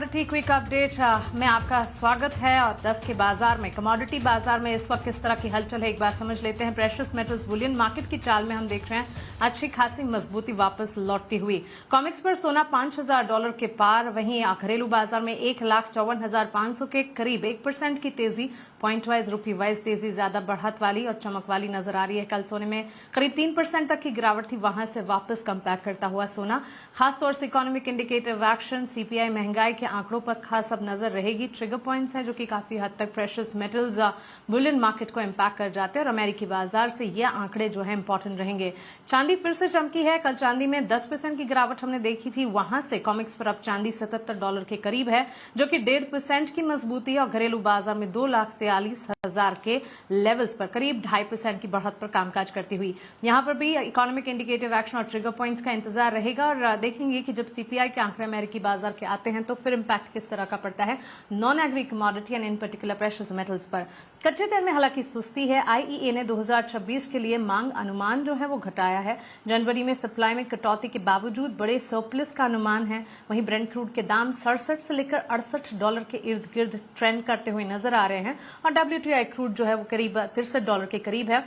Commodity quick update में आपका स्वागत है। और 10 के बाजार में कमोडिटी बाजार में इस वक्त किस तरह की हलचल है एक बार समझ लेते हैं। प्रेशियस मेटल्स बुलियन मार्केट की चाल में हम देख रहे हैं अच्छी खासी मजबूती वापस लौटती हुई। कॉमेक्स पर सोना $5,000 के पार, वहीं घरेलू बाजार में 1,54,500 के करीब 1% की तेजी। पॉइंट वाइज रूपी वाइज तेजी ज्यादा बढ़त वाली और चमक वाली नजर आ रही है। कल सोने में करीब 3% तक की गिरावट थी, वहां से वापस कम बैक करता हुआ सोना। खासतौर से इकोनॉमिक इंडिकेटिव एक्शन, सीपीआई, महंगाई के आंकड़ों पर खास अब नजर रहेगी। ट्रिगर पॉइंट्स हैं जो कि काफी हद तक प्रेशियस मेटल्स बुलियन मार्केट को इम्पैक्ट कर जाते हैं और अमेरिकी बाजार से ये आंकड़े जो है इंपॉर्टेंट रहेंगे। चांदी फिर से चमकी है। कल चांदी में 10% की गिरावट हमने देखी थी, वहां से कॉमिक्स पर अब चांदी $77 के करीब है, जो कि 1.5% की मजबूती है और घरेलू बाजार में 2,43,000 के लेवल्स पर करीब 2.5% की बढ़त पर कामकाज करती हुई। यहां पर भी इकोनॉमिक इंडिकेटिव एक्शन और ट्रिगर पॉइंट्स का इंतजार रहेगा और देखेंगे कि जब सीपीआई के आंकड़े अमेरिकी बाजार के आते हैं तो फिर इंपैक्ट किस तरह का पड़ता है non agree commodity and in particular precious metals पर। कच्चे तेल में हालांकि सुस्ती है। आईईए ने 2026 के लिए मांग अनुमान जो है वो घटाया है। जनवरी में सप्लाई में कटौती के बावजूद बड़े सरप्लस का अनुमान है। वहीं ब्रेंट क्रूड के दाम 67 से लेकर $68 के इर्द गिर्द ट्रेंड करते हुए नजर आ रहे हैं और WTI क्रूड जो है वो करीब $63 के करीब है।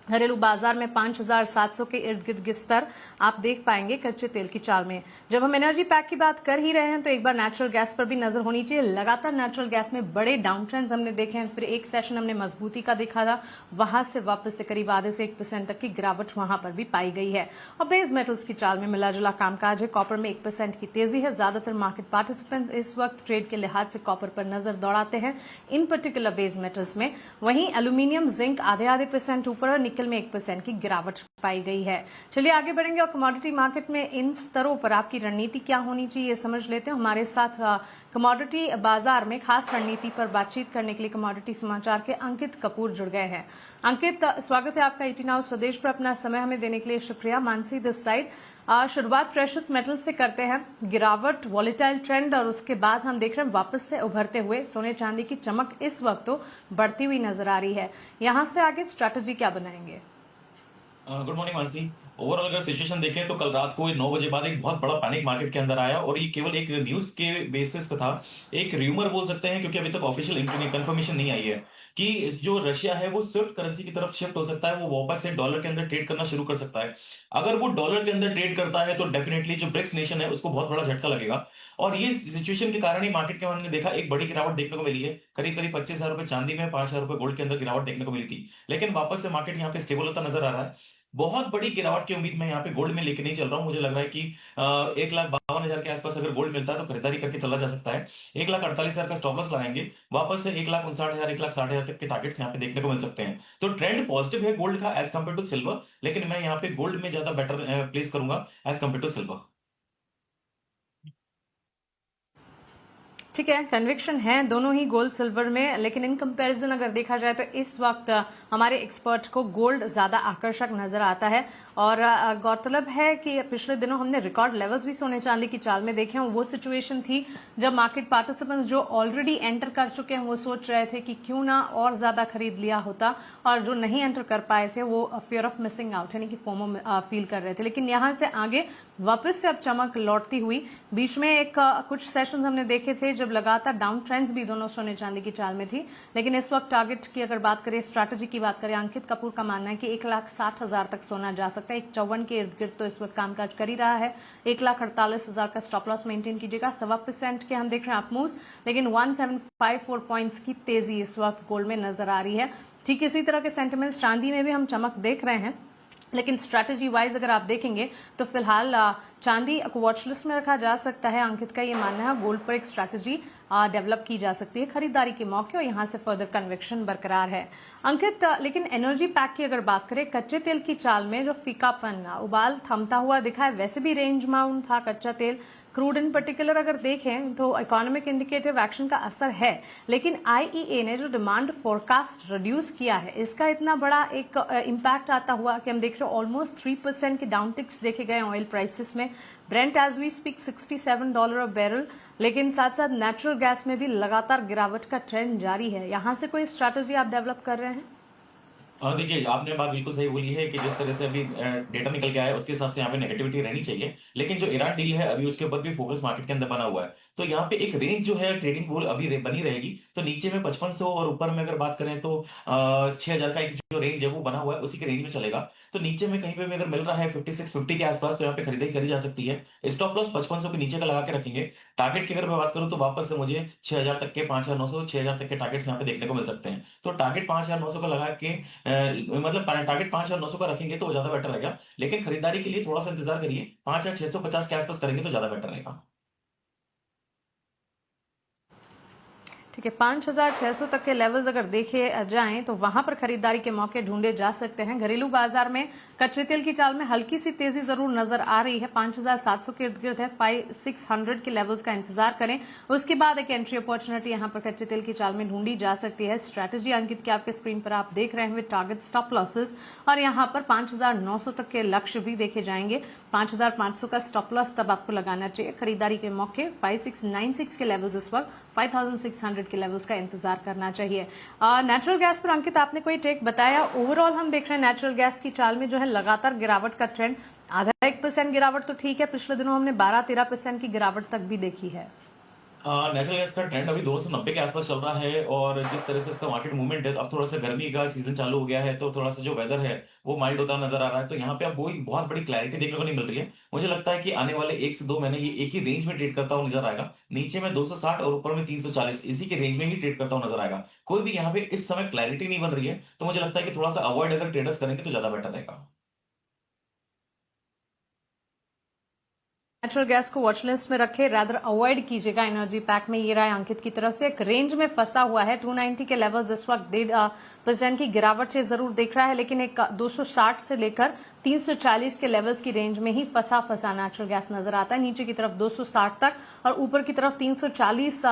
घरेलू बाजार में 5,700 के इर्द गिर्द स्तर आप देख पाएंगे कच्चे तेल की चाल में। जब हम एनर्जी पैक की बात कर ही रहे हैं तो एक बार नेचुरल गैस पर भी नजर होनी चाहिए। लगातार नेचुरल गैस में बड़े डाउन ट्रेंड्स हमने देखे हैं, फिर एक सेशन हमने मजबूती का देखा था, वहां से वापस से करीब आधे से 1% तक की गिरावट वहां पर भी पाई गई है। और बेस मेटल्स की चाल में मिला जुला कामकाज है। कॉपर में 1% की तेजी है। ज्यादातर मार्केट पार्टिसिपेंट्स इस वक्त ट्रेड के लिहाज से कॉपर पर नजर दौड़ाते हैं, इन पर्टिकुलर बेस मेटल्स में। वहीं एल्यूमिनियम, जिंक आधे % ऊपर और निकल में 1% की गिरावट पाई गई है। चलिए आगे बढ़ेंगे और कमोडिटी मार्केट में इन स्तरों पर आपकी रणनीति क्या होनी चाहिए समझ लेते हैं। हमारे साथ कमोडिटी बाजार में खास रणनीति पर बातचीत करने के लिए कमोडिटी समाचार के अंकित कपूर जुड़ गए हैं। अंकित, स्वागत है आपका 18 आवर्स स्वदेश पर। अपना समय हमें देने के लिए शुक्रिया। Mansi this side. शुरुआत प्रेशियस मेटल से करते हैं। गिरावट, वॉलेटाइल ट्रेंड और उसके बाद हम देख रहे हैं वापस से उभरते हुए सोने चांदी की चमक इस वक्त तो बढ़ती हुई नजर आ रही है। यहां से आगे स्ट्रैटेजी क्या बनाएंगे? Good morning Mansi. ओवरऑल अगर सिचुएशन देखें तो कल रात को 9 बजे बाद एक बहुत बड़ा पैनिक मार्केट के अंदर आया और ये केवल एक न्यूज के बेसिस पे था, एक र्यूमर बोल सकते हैं, क्योंकि अभी तक ऑफिशियल कंफर्मेशन नहीं आई है कि जो रशिया है वो स्विफ्ट करेंसी की तरफ शिफ्ट हो सकता है, वो वापस से डॉलर के अंदर ट्रेड करना शुरू कर सकता है। अगर वो डॉलर के अंदर ट्रेड करता है तो डेफिनेटली जो ब्रिक्स नेशन है उसको बहुत बड़ा झटका लगेगा और ये सिचुएशन के कारण ही मार्केट के हमने देखा एक बड़ी गिरावट देखने को मिली है। करीब करीब 25,000 रुपए चांदी में, 5,000 रुपए गोल्ड के अंदर गिरावट देखने को मिली थी, लेकिन वापस से मार्केट यहाँ पे स्टेबल होता नजर आ रहा है। बहुत बड़ी गिरावट की उम्मीद मैं यहाँ पे गोल्ड में लेके नहीं चल रहा हूँ। मुझे लग रहा है कि 1,52,000 के आसपास अगर गोल्ड मिलता है तो खरीदारी करके चला जा सकता है। 1,48,000 का स्टॉप लॉस लगाएंगे, वापस से 1,59,000, 1,60,000 तक के टारगेट्स यहाँ पे देखने को मिल सकते हैं। तो ट्रेंड पॉजिटिव है गोल्ड का एज कम्पेयर टू सिल्वर, लेकिन मैं यहाँ पे गोल्ड में ज्यादा बेटर प्लेस करूंगा एज कम्पेयर टू सिल्वर। ठीक है, कन्विक्शन है दोनों ही गोल्ड सिल्वर में, लेकिन इन कंपैरिजन अगर देखा जाए तो इस वक्त हमारे एक्सपर्ट को गोल्ड ज्यादा आकर्षक नजर आता है। और गौरतलब है कि पिछले दिनों हमने रिकॉर्ड लेवल्स भी सोने चांदी की चाल में देखे हैं। वो सिचुएशन थी जब मार्केट पार्टिसिपेंट्स जो ऑलरेडी एंटर कर चुके हैं वो सोच रहे थे कि क्यों ना और ज्यादा खरीद लिया होता, और जो नहीं एंटर कर पाए थे वो फियर ऑफ मिसिंग आउट यानी कि फोमो फील कर रहे थे। लेकिन यहां से आगे वापस से अब चमक लौटती हुई। बीच में एक कुछ सेशंस हमने देखे थे जब लगातार डाउन ट्रेंड्स भी दोनों सोने चांदी की चाल में थी, लेकिन इस वक्त टारगेट की अगर बात करें, स्ट्रैटेजी की बात करें, अंकित कपूर का मानना है कि 1,60,000 तक सोना जा सकता है। 1,54 के इर्द गिर्द तो इस वक्त कामकाज कर ही रहा है। 1,48,000 का स्टॉप लॉस मेंटेन कीजिएगा। 1.25% के हम देख रहे हैं अप मूव्स, लेकिन 1,754 पॉइंट्स की तेजी इस वक्त गोल्ड में नजर आ रही है। ठीक इसी तरह के सेंटिमेंट्स चांदी में भी हम चमक देख रहे हैं, लेकिन स्ट्रैटेजी वाइज अगर आप देखेंगे तो फिलहाल चांदी को वॉच लिस्ट में रखा जा सकता है। अंकित का ये मानना है गोल्ड पर एक स्ट्रैटेजी डेवलप की जा सकती है खरीदारी के मौके, और यहां से फर्दर कन्विक्शन बरकरार है। अंकित, लेकिन एनर्जी पैक की अगर बात करें, कच्चे तेल की चाल में जो फीकापन, उबाल थमता हुआ दिखा है, वैसे भी रेंज माउंट था कच्चा तेल। क्रूड इन पर्टिकुलर अगर देखें तो इकोनॉमिक इंडिकेटिव एक्शन का असर है, लेकिन आईईए ने जो डिमांड फोरकास्ट रिड्यूस किया है इसका इतना बड़ा एक इम्पैक्ट आता हुआ कि हम देख रहे हैं ऑलमोस्ट 3% के डाउन टिक्स देखे गए ऑयल प्राइसेस में। Brent as we speak $67 a barrel, लेकिन साथ साथ नेचुरल गैस में भी लगातार गिरावट का ट्रेंड जारी है। यहां से कोई स्ट्रैटेजी आप डेवलप कर रहे हैं? देखिए, आपने बात बिल्कुल सही बोली है कि जिस तरह से अभी डेटा निकल के आया उसके हिसाब से यहाँ पे नेगेटिविटी रहनी चाहिए, लेकिन जो ईरान डील है अभी उसके ऊपर भी फोकस मार्केट के अंदर बना हुआ है। तो यहाँ पे एक रेंज जो है ट्रेडिंग वो अभी बनी रहेगी। तो नीचे में 5500 और ऊपर में अगर बात करें तो 6000 का एक जो रेंज है वो बना हुआ है, उसी के रेंज में चलेगा। तो नीचे में कहीं पे भी अगर मिल रहा है 5650 के आसपास, तो यहाँ पे खरीदारी करी जा सकती है। स्टॉप लॉस 5500 के नीचे का लगा के रखेंगे। टारगेट की अगर मैं बात करूं तो वापस से मुझे 6000 तक के 5900 6000 तक के टारगेट्स यहाँ पे देखने को मिल सकते हैं। तो टारगेट 5900 का लगा के मतलब टारगेट 5900 का रखेंगे तो ज्यादा बेटर रहेगा। लेकिन खरीदारी के लिए थोड़ा सा इंतजार करिए, 5650 के आसपास करेंगे तो ज्यादा बेटर रहेगा। ठीक है, 5600 तक के लेवल्स अगर देखे जाएं तो वहां पर खरीदारी के मौके ढूंढे जा सकते हैं। घरेलू बाजार में कच्चे तेल की चाल में हल्की सी तेजी जरूर नजर आ रही है, 5700 के इर्द गिर्द है। 5600 के लेवल्स का इंतजार करें, उसके बाद एक एंट्री अपॉर्चुनिटी यहां पर कच्चे तेल की चाल में ढूंढी जा सकती है। स्ट्रैटेजी अंकित की आपके स्क्रीन पर आप देख रहे हैं, टारगेट स्टॉप लॉसेस, और यहां पर 5900 तक के लक्ष्य भी देखे जाएंगे। 5500 का स्टॉप लॉस तब आपको लगाना चाहिए। खरीदारी के मौके 5696 के लेवल्स इस वक्त 5600 के लेवल्स का इंतजार करना चाहिए। नेचुरल गैस पर अंकित आपने कोई टेक बताया? ओवरऑल हम देख रहे हैं नेचुरल गैस की चाल में जो है लगातार गिरावट का ट्रेंड, आधा 1% गिरावट तो ठीक है, पिछले दिनों हमने 12-13% की गिरावट तक भी देखी है। नेचुरल गैस का ट्रेंड अभी 290 के आसपास चल रहा है, और जिस तरह से इसका मार्केट मूवमेंट है, अब थोड़ा सा गर्मी का सीजन चालू हो गया है, तो थोड़ा सा जो वेदर है वो माइल्ड होता नजर आ रहा है। तो यहाँ पे अब कोई बहुत बड़ी क्लैरिटी देखने को नहीं मिल रही है। मुझे लगता है कि आने वाले 1 से 2 महीने ये एक ही रेंज में ट्रेड करता हुआ नजर आएगा। नीचे में 260 और ऊपर में 340, इसी के रेंज में ही ट्रेड करता हुआ नजर आएगा। कोई भी यहाँ पे इस समय क्लैरिटी नहीं बन रही है, तो मुझे लगता है कि थोड़ा सा अवॉइड अगर ट्रेडर्स करेंगे तो ज्यादा बेटर रहेगा। नेचुरल गैस को वॉच लिस्ट में रखे, रादर अवॉइड कीजिएगा। एनर्जी पैक में ये राय अंकित की तरफ से। एक रेंज में फंसा हुआ है, 290 के लेवल्स इस वक्त 1.5% की गिरावट से जरूर देख रहा है, लेकिन एक 260 से लेकर 340 के लेवल्स की रेंज में ही फंसा नेचुरल गैस नजर आता है। नीचे की तरफ 260 तक और ऊपर की तरफ 340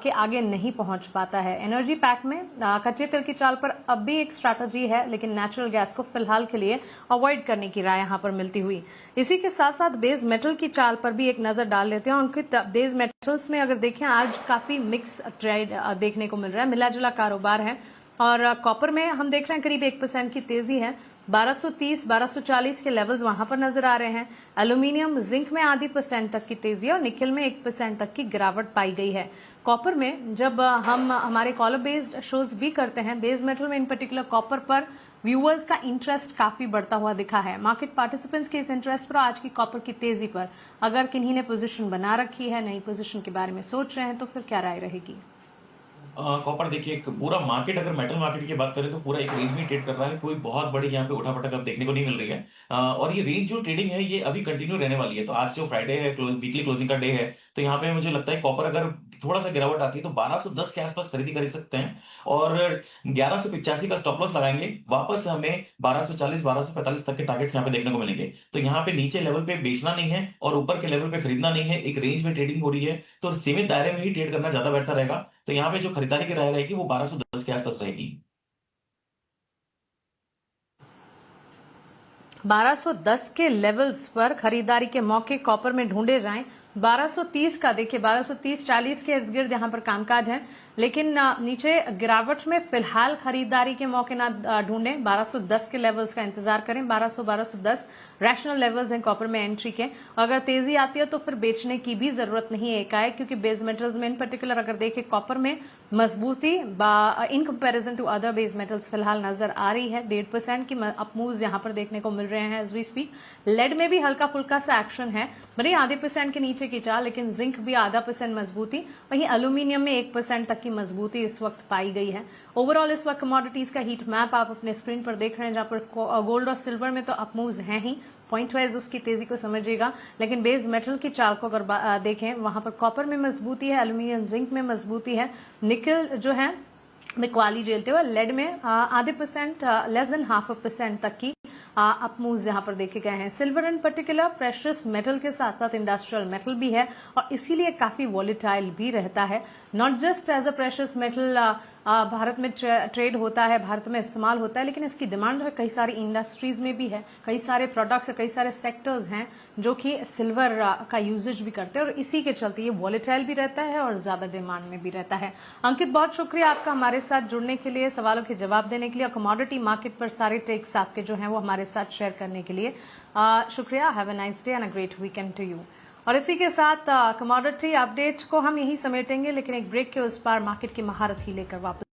के आगे नहीं पहुंच पाता है। एनर्जी पैक में कच्चे तेल की चाल पर अब भी एक स्ट्रैटेजी है, लेकिन नेचुरल गैस को फिलहाल के लिए अवॉइड करने की राय यहां पर मिलती हुई। इसी के साथ साथ बेस मेटल की चाल पर भी एक नजर डाल लेते हैं। उनके बेस मेटल्स में अगर देखें, आज काफी मिक्स ट्रेड देखने को मिल रहा है, मिला जुला कारोबार है। और कॉपर में हम देख रहे हैं करीब 1% की तेजी है, 1230-1240 के लेवल्स वहां पर नजर आ रहे हैं। एल्यूमिनियम जिंक में आधी % तक की तेजी और निकल में 1% तक की गिरावट पाई गई है। कॉपर में जब हम हमारे कॉलर बेस्ड शोज भी करते हैं, बेस मेटल में इन पर्टिकुलर कॉपर पर व्यूअर्स का इंटरेस्ट काफी बढ़ता हुआ दिखा है। मार्केट पार्टिसिपेंट्स के इस इंटरेस्ट पर, आज की कॉपर की तेजी पर, अगर किन्हीं ने पोजीशन बना रखी है, नई पोजीशन के बारे में सोच रहे हैं, तो फिर क्या राय रहेगी? कॉपर देखिए, एक पूरा मार्केट, अगर मेटल मार्केट की बात करें तो पूरा एक रेंज में ट्रेड कर रहा है। कोई बहुत बड़ी यहाँ पे उठापटक अब देखने को नहीं मिल रही है। और ये रेंज जो ट्रेडिंग है ये अभी कंटिन्यू रहने वाली है। तो आज जो फ्राइडे है, वीकली क्लोजिंग का डे है, तो यहाँ पे मुझे लगता है कॉपर अगर थोड़ा सा गिरावट आती है तो 1210 के आसपास खरीदी कर सकते हैं, और 1185 का स्टॉप लॉस लगाएंगे। वापस हमें 1240 1245 तक के टारगेट्स यहाँ पे देखने को मिलेंगे। तो यहाँ पे नीचे लेवल पे बेचना नहीं है और ऊपर के लेवल पे खरीदना नहीं है, एक रेंज में ट्रेडिंग हो रही है, तो सीमित दायरे में ही ट्रेड करना ज्यादा बेहतर रहेगा। तो यहाँ पे जो खरीदारी की राय रहेगी वो 1210 के आसपास रहेगी। 1210 के लेवल्स पर खरीदारी के मौके कॉपर में ढूंढे जाएं। 1230 का देखिए, 1230-40 के इर्द गिर्द यहां पर कामकाज है, लेकिन नीचे गिरावट में फिलहाल खरीदारी के मौके ना ढूंढें। 1210 के लेवल्स का इंतजार करें। 1200-1210 रैशनल लेवल्स हैं कॉपर में एंट्री के। अगर तेजी आती है तो फिर बेचने की भी जरूरत नहीं है एकाएक, क्योंकि बेस मेटल्स में इन पर्टिकुलर अगर देखें कॉपर में मजबूती in comparison to other base metals फिलहाल नजर आ रही है। 1.5% की अप मूव्स यहां पर देखने को मिल रहे हैं एज वी स्पीक। लेड में भी हल्का फुल्का सा एक्शन है, भले आधे % के नीचे की चाल, लेकिन जिंक भी आधा % मजबूती, वहीं एल्यूमिनियम में 1% तक की मजबूती इस वक्त पाई गई है। ओवरऑल इस वक्त कमोडिटीज का हीट मैप आप अपने स्क्रीन पर देख रहे हैं, जहां पर गोल्ड और सिल्वर में तो अप मूव्स हैं ही, पॉइंट वाइज उसकी तेजी को समझिएगा, लेकिन बेस मेटल की चाल को अगर देखें, वहां पर कॉपर में मजबूती है, एल्यूमिनियम जिंक में मजबूती है, निकल जो है मिक्वाली झेलते हुए, लेड में आधे % लेस देन हाफ % तक की अप मूव्स यहां पर देखे गए हैं। Silver in particular precious metal के साथ साथ इंडस्ट्रियल मेटल भी है और इसीलिए काफी वॉलेटाइल भी रहता है। Not just as a precious metal Bharat में ट्रेड होता है, भारत में इस्तेमाल होता है, लेकिन इसकी डिमांड है कई सारी इंडस्ट्रीज में भी है, कई सारे प्रोडक्ट्स, कई सारे सेक्टर्स हैं जो कि सिल्वर का यूजेज भी करते हैं, और इसी के चलते ये वॉलेटाइल भी रहता है और ज्यादा डिमांड में भी रहता है। अंकित, बहुत शुक्रिया आपका हमारे साथ जुड़ने के लिए, सवालों के जवाब देने के लिए, कमोडिटी मार्केट पर सारे टेक्स आपके जो हैं वो हमारे साथ शेयर करने के लिए शुक्रिया। Have a nice day and a great weekend to you. और इसी के साथ कमोडिटी अपडेट को हम यही समेटेंगे, लेकिन एक ब्रेक के उस पार मार्केट की महारत ही लेकर वापस